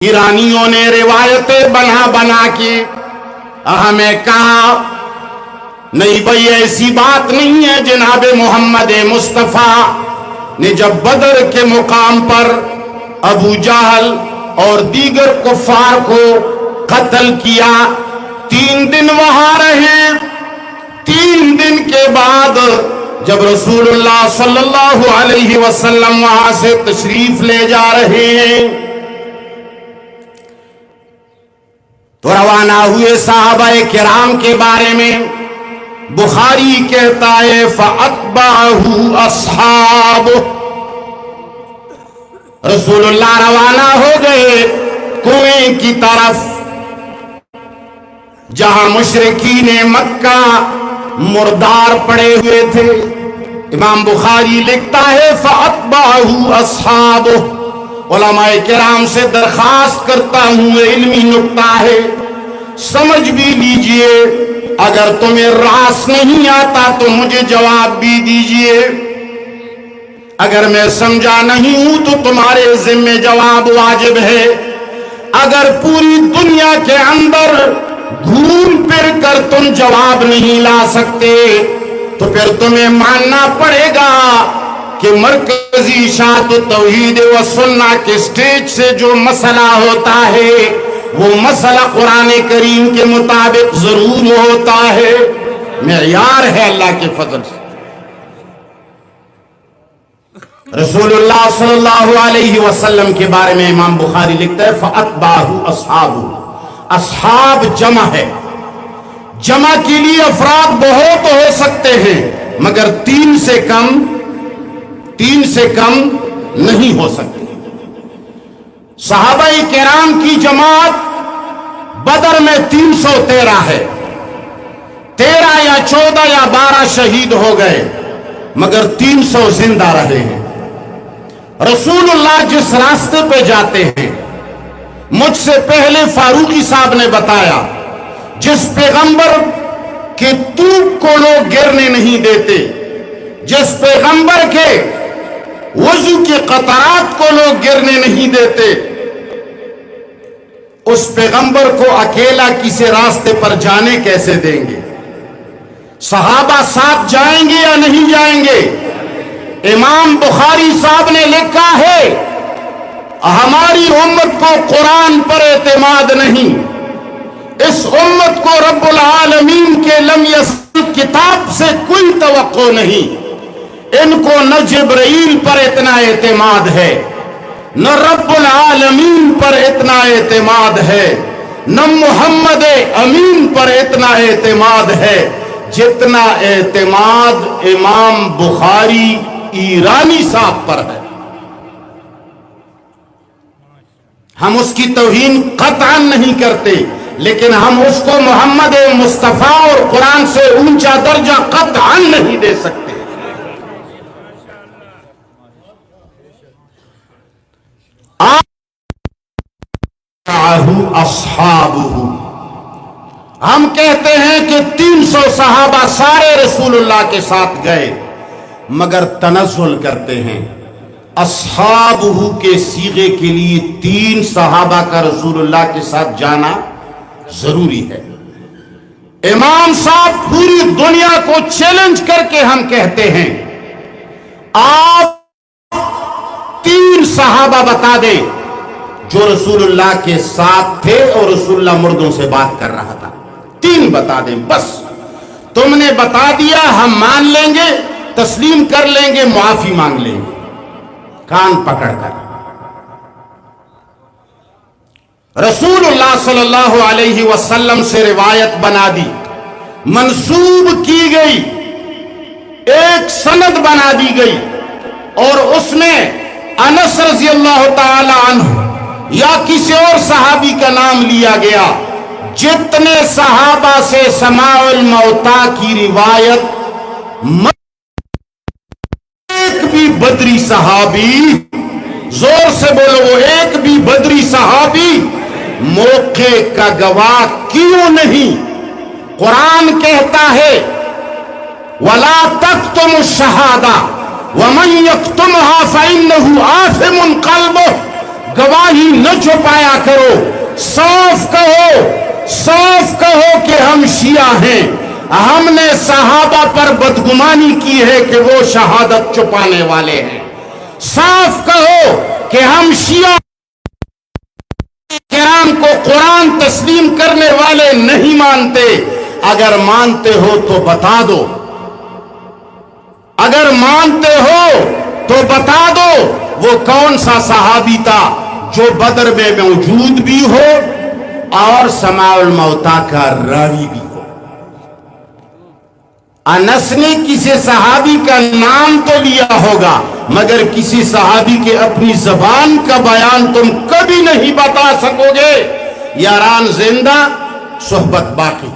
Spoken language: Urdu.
ایرانیوں نے روایتیں بنا بنا کے ہمیں کہا نہیں بھئی ایسی بات نہیں ہے. جناب محمد مصطفیٰ نے جب بدر کے مقام پر ابو جہل اور دیگر کفار کو قتل کیا، 3 دن وہاں رہے. 3 دن کے بعد جب رسول اللہ صلی اللہ علیہ وسلم وہاں سے تشریف لے جا رہے ہیں تو روانہ ہوئے صحابہ کرام کے بارے میں بخاری کہتا ہے فَأَتْبَعَهُ أَصْحَابُهُ. رسول اللہ روانہ ہو گئے کنویں کی طرف جہاں مشرکین مکہ مردار پڑے ہوئے تھے. امام بخاری لکھتا ہے فَأَتْبَعَهُ أَصْحَابُهُ. علماء کرام سے درخواست کرتا ہوں، علمی نکتہ ہے، سمجھ بھی لیجئے. اگر تمہیں راس نہیں آتا تو مجھے جواب بھی دیجئے. اگر میں سمجھا نہیں ہوں تو تمہارے ذمہ جواب واجب ہے. اگر پوری دنیا کے اندر گھوم پھر کر تم جواب نہیں لا سکتے تو پھر تمہیں ماننا پڑے گا کہ مرکزی اشاعت توحید و سنہ کے سٹیج سے جو مسئلہ ہوتا ہے وہ مسئلہ قرآن کریم کے مطابق ضرور ہوتا ہے، معیار ہے اللہ کے فضل سے. رسول اللہ صلی اللہ علیہ وسلم کے بارے میں امام بخاری لکھتا ہے فَأَتْبَعَهُ أَصْحَابُهُ. اصحاب جمع ہے. جمع کے لیے افراد بہت ہو سکتے ہیں مگر 3 سے کم نہیں ہو سکتے. صحابہ کرام کی جماعت بدر میں 313 ہے. 13 یا 14 یا 12 شہید ہو گئے مگر 300 زندہ رہے ہیں. رسول اللہ جس راستے پہ جاتے ہیں، مجھ سے پہلے فاروقی صاحب نے بتایا، جس پیغمبر کے توپ کو لوگ گرنے نہیں دیتے، جس پیغمبر کے وضو کے قطرات کو لوگ گرنے نہیں دیتے، اس پیغمبر کو اکیلا کسی راستے پر جانے کیسے دیں گے؟ صحابہ ساتھ جائیں گے یا نہیں جائیں گے؟ امام بخاری صاحب نے لکھا ہے ہماری امت کو قرآن پر اعتماد نہیں، اس امت کو رب العالمین کے لم یزل کتاب سے کوئی توقع نہیں. ان کو نہ جبرائیل پر اتنا اعتماد ہے، نہ رب العالمین پر اتنا اعتماد ہے، نہ محمد امین پر اتنا اعتماد ہے جتنا اعتماد امام بخاری ایرانی صاحب پر ہے. ہم اس کی توہین قطعاً نہیں کرتے لیکن ہم اس کو محمد مصطفیٰ اور قرآن سے اونچا درجہ قطعاً نہیں دے سکتے. اصحابہ، ہم کہتے ہیں کہ 300 صحابہ سارے رسول اللہ کے ساتھ گئے مگر تنزل کرتے ہیں. اصحابہ کے صیغے کے لیے 3 صحابہ کا رسول اللہ کے ساتھ جانا ضروری ہے. امام صاحب پوری دنیا کو چیلنج کر کے ہم کہتے ہیں آپ 3 صحابہ بتا دیں جو رسول اللہ کے ساتھ تھے اور رسول اللہ مردوں سے بات کر رہا تھا. 3 بتا دیں بس. تم نے بتا دیا ہم مان لیں گے، تسلیم کر لیں گے، معافی مانگ لیں گے کان پکڑ کر. رسول اللہ صلی اللہ علیہ وسلم سے روایت بنا دی، منسوب کی گئی، ایک سند بنا دی گئی اور اس میں انس رضی اللہ تعالی عنہ یا کسی اور صحابی کا نام لیا گیا. جتنے صحابہ سے سماع الموتا کی روایت، ایک بھی بدری صحابی، زور سے بولو، وہ ایک بھی بدری صحابی موقع کا گواہ کیوں نہیں؟ قرآن کہتا ہے وَلَا تَكْتُمُ الشَّهَادَةَ وَمَنْ يَكْتُمْهَا فَإِنَّهُ آثِمٌ قَلْبُهُ. گواہی نہ چھپایا کرو، صاف کہو کہ ہم شیعہ ہیں، ہم نے صحابہ پر بدگمانی کی ہے کہ وہ شہادت چھپانے والے ہیں، صاف کہو کہ ہم شیعہ کرام کو قرآن تسلیم کرنے والے نہیں مانتے، اگر مانتے ہو تو بتا دو، اگر مانتے ہو تو بتا دو وہ کون سا صحابی تھا جو بدر میں موجود بھی ہو اور سماع الموتیٰ کا راوی بھی ہو۔ انس نے کسی صحابی کا نام تو لیا ہوگا مگر کسی صحابی کے اپنی زبان کا بیان تم کبھی نہیں بتا سکو گے۔ یاران زندہ، صحبت باقی۔